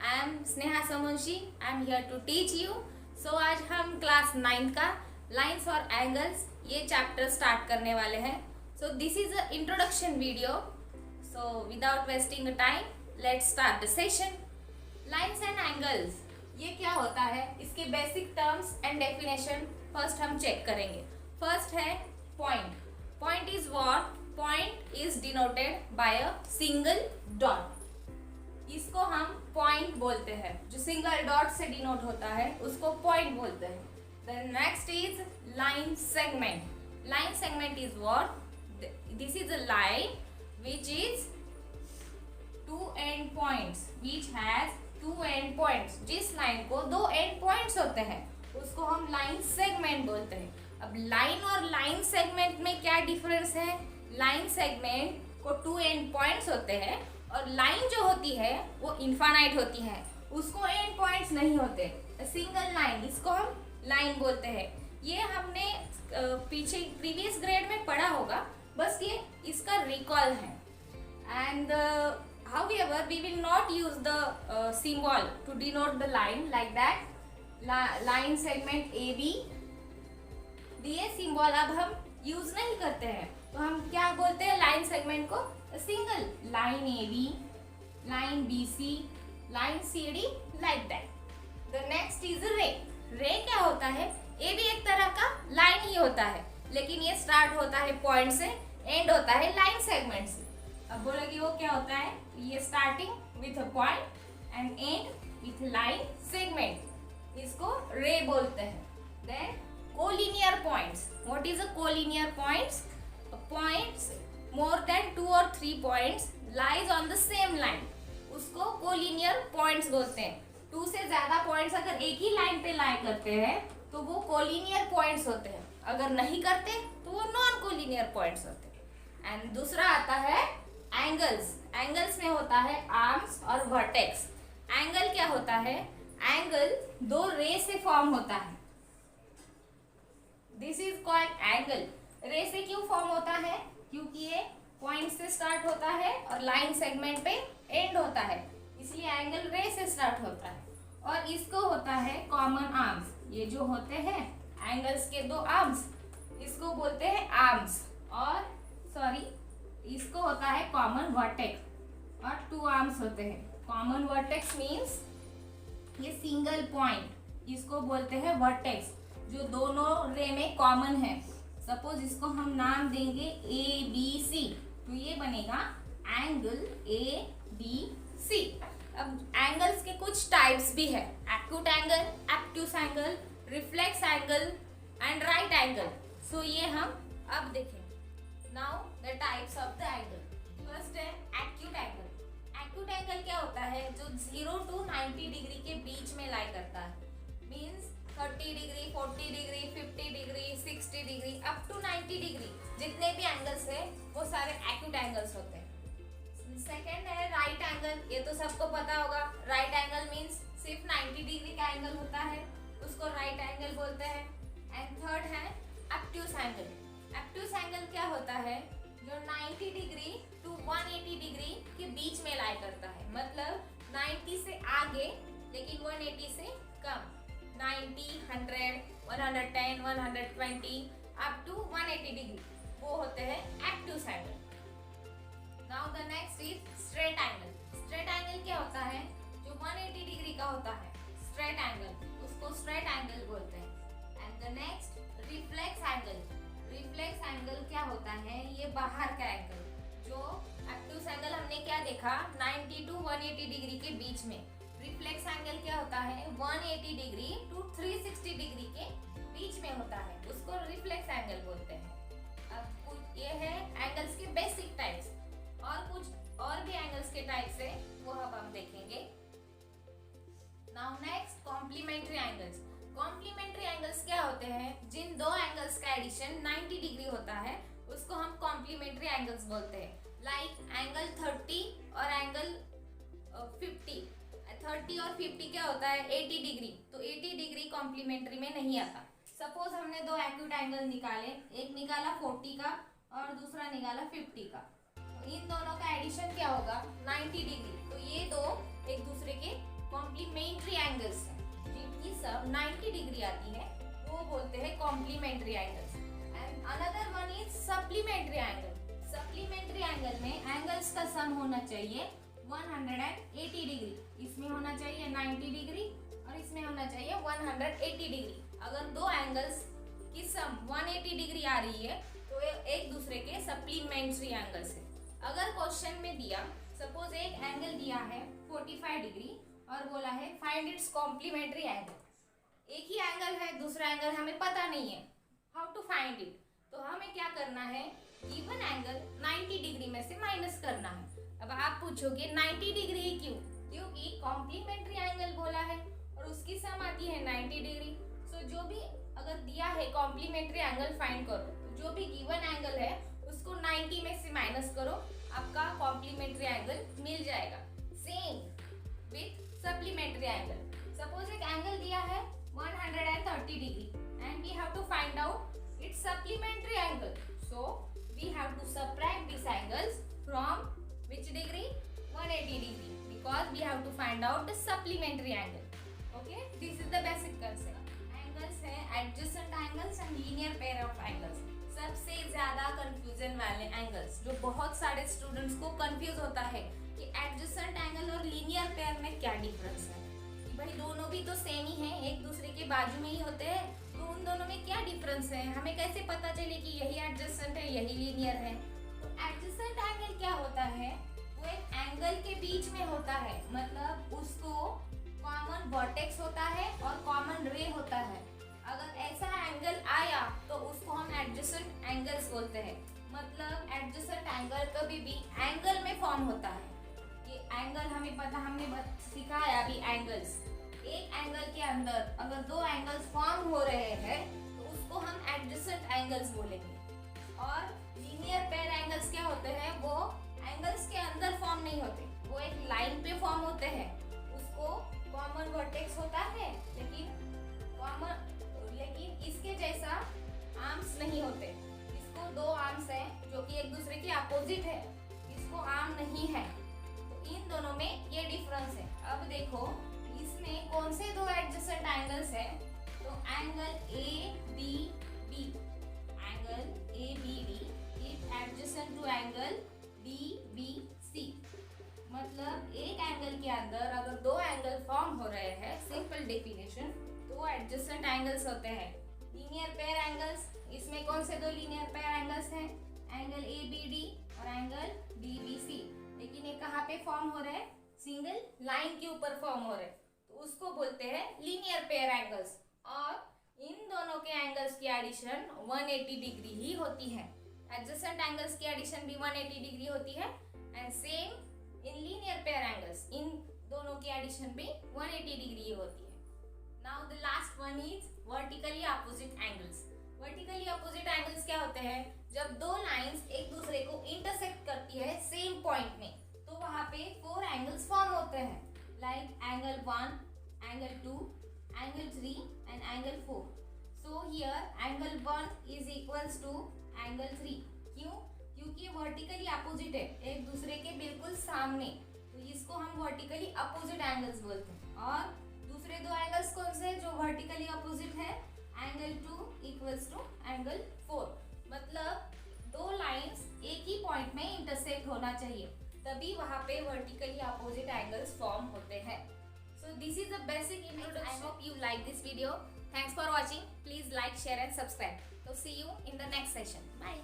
I am Sneha Samoshi. I am here to teach you. So आज हम class 9 का lines और एंगल्स ये चैप्टर स्टार्ट करने वाले हैं। So this is a introduction video. So without wasting time let's start the session. Lines and angles ये क्या होता है, इसके basic terms and definition first हम चेक करेंगे। फर्स्ट है point. Point is what? Point is denoted by a single dot. इसको हम पॉइंट बोलते हैं। जो सिंगल डॉट से डिनोट होता है उसको पॉइंट बोलते हैं। Then next is line segment. Line segment is what? This is a line which is two end points, which has two end points। जिस लाइन को दो एंड पॉइंट्स होते हैं उसको हम लाइन सेगमेंट बोलते हैं। अब लाइन और लाइन सेगमेंट में क्या डिफरेंस है? लाइन सेगमेंट को टू एंड पॉइंट्स होते हैं और लाइन जो होती है वो इनफाइनाइट होती है, उसको एंड पॉइंट्स नहीं होते। सिंगल लाइन, इसको हम लाइन बोलते हैं। ये हमने पीछे प्रीवियस ग्रेड में पढ़ा होगा, बस ये इसका रिकॉल है। And however we will not use the symbol to denote the line like that। line segment AB, ये सिंबल अब हम यूज नहीं करते हैं, तो हम क्या बोलते हैं लाइन सेगमेंट को? Single line AB, line BC, line CD, like that. The next is रे। रे क्या होता है? ये भी एक तरह का लाइन ही होता है, लेकिन ये स्टार्ट होता है पॉइंट से, एंड होता है लाइन सेगमेंट से। अब बोलोगे वो क्या होता है? ये starting with a point and end with line segment, इसको रे बोलते हैं। Then collinear points. What is a collinear points? Points more than 2 or 3 points lies on the same line, उसको कोलिनियर पॉइंट्स बोलते हैं। 2 से ज्यादा पॉइंट्स अगर एक ही लाइन पे लाई करते हैं तो वो कोलिनियर पॉइंट्स होते हैं, अगर नहीं करते तो वो नॉन कोलिनियर पॉइंट्स होते हैं। एंड दूसरा आता है एंगल्स। एंगल्स में होता है आर्म्स और वर्टेक्स। एंगल क्या होता है? एंगल दो रे से फॉर्म होता है। This is called angle. रे से क्यों फॉर्म होता है? क्योंकि ये पॉइंट से स्टार्ट होता है और लाइन सेगमेंट पे एंड होता है, इसलिए एंगल रे से स्टार्ट होता है। और इसको होता है कॉमन आर्म्स। ये जो होते हैं एंगल्स के दो आर्म्स, इसको बोलते हैं आर्म्स। और सॉरी, इसको होता है कॉमन वर्टेक्स और 2 आर्म्स होते हैं। कॉमन वर्टेक्स मीन्स ये सिंगल पॉइंट, इसको बोलते हैं वर्टेक्स, जो दोनों रे में कॉमन है। सपोज इसको हम नाम देंगे ABC, तो ये बनेगा एंगल ABC। अब एंगल्स के कुछ टाइप्स भी है। Acute angle, obtuse angle, reflex angle and right angle. So ये हम अब देखेंगे। Now the types of the angle. First है acute angle. Acute angle क्या होता है? जो 0 to 90 डिग्री के बीच में लाई करता है। Means 30 degree, 40 degree, 50 degree, 60 degree, up to 90 degree, जितने भी एंगल्स है वो सारे acute angles होते हैं। सेकेंड है राइट एंगल। ये तो सबको पता होगा। राइट एंगल मीन्स सिर्फ 90 डिग्री का एंगल होता है, उसको राइट एंगल बोलते हैं। एंड थर्ड है obtuse एंगल। obtuse एंगल क्या होता है? जो 90 डिग्री टू 180 डिग्री के बीच में लाई करता है, मतलब 90 से आगे लेकिन 180 से कम। 90, 100, 110, 120 अप टू 180 डिग्री, वो होते हैं obtuse angle. Now the next is straight angle. Straight angle क्या होता है? जो 180 डिग्री का होता है स्ट्रेट एंगल, उसको स्ट्रेट एंगल बोलते हैं। And the next reflex angle. Reflex angle क्या होता है? ये बाहर का एंगल। जो obtuse एंगल हमने क्या देखा? 90 टू 180 डिग्री के बीच में। रिफ्लेक्स एंगल क्या होता है? 180 डिग्री टू 360 डिग्री के बीच में होता है, उसको रिफ्लेक्स एंगल बोलते हैं। अब कुछ ये है एंगल्स के बेसिक टाइप्स, और कुछ और भी एंगल्स के टाइप्स है, वो अब हम देखेंगे। Now next complementary angles. Complementary angles क्या होते हैं? जिन दो एंगल्स का एडिशन 90 डिग्री होता है उसको हम कॉम्प्लीमेंट्री एंगल्स बोलते हैं। लाइक एंगल 30 और एंगल 50। 30 और 50 क्या होता है? 80 डिग्री। तो 80 डिग्री कॉम्प्लीमेंट्री में नहीं आता। सपोज हमने दो एक्यूट एंगल निकाले, एक निकाला 40 का और दूसरा निकाला 50 का, तो इन दोनों का एडिशन क्या होगा? 90 डिग्री। तो ये दो एक दूसरे के डिग्री आती है वो बोलते हैं complementary angles. And another one is supplementary angle. Supplementary angle में एंगल्स का सम होना चाहिए 180 डिग्री। इसमें होना चाहिए 90 डिग्री और इसमें होना चाहिए 180 डिग्री। अगर दो एंगल्स की सम 180 डिग्री आ रही है तो एक दूसरे के सप्लीमेंट्री एंगल्स है। अगर क्वेश्चन में दिया सपोज एक एंगल दिया है 45 डिग्री और बोला है फाइंड इट्स कॉम्प्लीमेंट्री एंगल। एक ही एंगल है, दूसरा एंगल हमें पता नहीं है, हाउ टू फाइंड इट। तो हमें क्या करना है, गिवन एंगल 90 डिग्री में से माइनस करना है। अब आप पूछोगे 90 डिग्री ही क्यों? क्योंकि कॉम्प्लीमेंट्री एंगल बोला है और उसकी सम आती है 90 डिग्री। सो जो भी अगर दिया है कॉम्प्लीमेंट्री एंगल फाइंड करो, तो जो भी गिवन एंगल है उसको 90 में से माइनस करो, आपका कॉम्प्लीमेंट्री एंगल मिल जाएगा। Same with supplementary angle. Suppose एक एंगल दिया है 130 degree and we have to find out its supplementary angle. So we have to subtract this angles from which degree? 180 degree, because we have to find out the supplementary angle. Okay, this is the basic concept. Angles है adjacent angles and linear pair of angles। सबसे ज्यादा confusion वाले angles जो बहुत सारे students को confuse होता है कि एडजेसेंट एंगल और लीनियर पेयर में क्या डिफरेंस है। कि भाई दोनों भी तो सेम ही हैं, एक दूसरे के बाजू में ही होते हैं, तो उन दोनों में क्या डिफरेंस है, हमें कैसे पता चले कि यही एडजेसेंट है यही लीनियर है। तो एडजेसेंट एंगल क्या होता है, वो एक एंगल के बीच में होता है, मतलब उसको कॉमन वर्टेक्स होता है और कॉमन रे होता है। अगर ऐसा एंगल आया तो उसको हम एडजेसेंट एंगल्स बोलते हैं। मतलब एडजेसेंट एंगल कभी भी एंगल में फॉर्म होता है। ये एंगल हमें पता, हमने सिखाया अभी एंगल्स। एक एंगल के अंदर अगर दो एंगल्स फॉर्म हो रहे हैं तो उसको हम एडजेसेंट एंगल्स बोलेंगे। और लीनियर पेयर एंगल्स क्या होते हैं, वो एंगल्स के अंदर फॉर्म नहीं होते, वो एक लाइन पे फॉर्म होते हैं। उसको कॉमन वर्टेक्स होता है लेकिन इसके जैसा आर्म्स नहीं होते। इसको दो आर्म्स हैं जो कि एक दूसरे के अपोजिट है, इसको आर्म नहीं है। तो इन दोनों में ये डिफरेंस है। अब देखो इसमें कौन से दो एडजेसेंट एंगल्स है, तो angle A B D, angle A B D is adjacent to angle BBC। मतलब एक एंगल के अंदर अगर दो एंगल फॉर्म हो रहे हैं, सिंपल डेफिनेशन, तो एडजेसेंट एंगल्स होते हैं। लीनियर पेयर एंगल्स, इसमें कौन से दो लीनियर पेयर एंगल्स हैं, एंगल ABD और एंगल BBC। लेकिन ये कहाँ पे फॉर्म हो रहे हैं, सिंगल लाइन के ऊपर फॉर्म हो रहे हैं, तो उसको बोलते हैं लीनियर पेयर एंगल्स। और इन दोनों के एंगल्स की एडिशन 180 डिग्री ही होती है। एडजेसेंट एंगल्स की एडिशन भी 180 डिग्री होती है and same in linear pair angles, इन दोनों की एडिशन भी 180 डिग्री होती है। Now the last one is vertically opposite angles. Vertically opposite angles क्या होते हैं, जब दो लाइंस एक दूसरे को इंटरसेक्ट करती है सेम पॉइंट में, तो वहां पे 4 एंगल्स फॉर्म होते हैं, like angle 1, angle 2, angle 3 and angle 4। So here angle 1 is equals to angle 3। क्यों? क्योंकि ये वर्टिकली अपोजिट है, एक दूसरे के बिल्कुल सामने, तो इसको हम वर्टिकली अपोजिट एंगल्स बोलते हैं। और दूसरे दो एंगल्स कौन से जो वर्टिकली अपोजिट है, एंगल 2 इक्वल्स टू एंगल 4। मतलब दो लाइंस एक ही पॉइंट में इंटरसेक्ट होना चाहिए, तभी वहां पे वर्टिकली अपोजिट एंगल्स फॉर्म होते हैं। So this is the basic introduction. I hope you like this video. Thanks for watching. Please like, share and subscribe. So see you in the next session. Bye.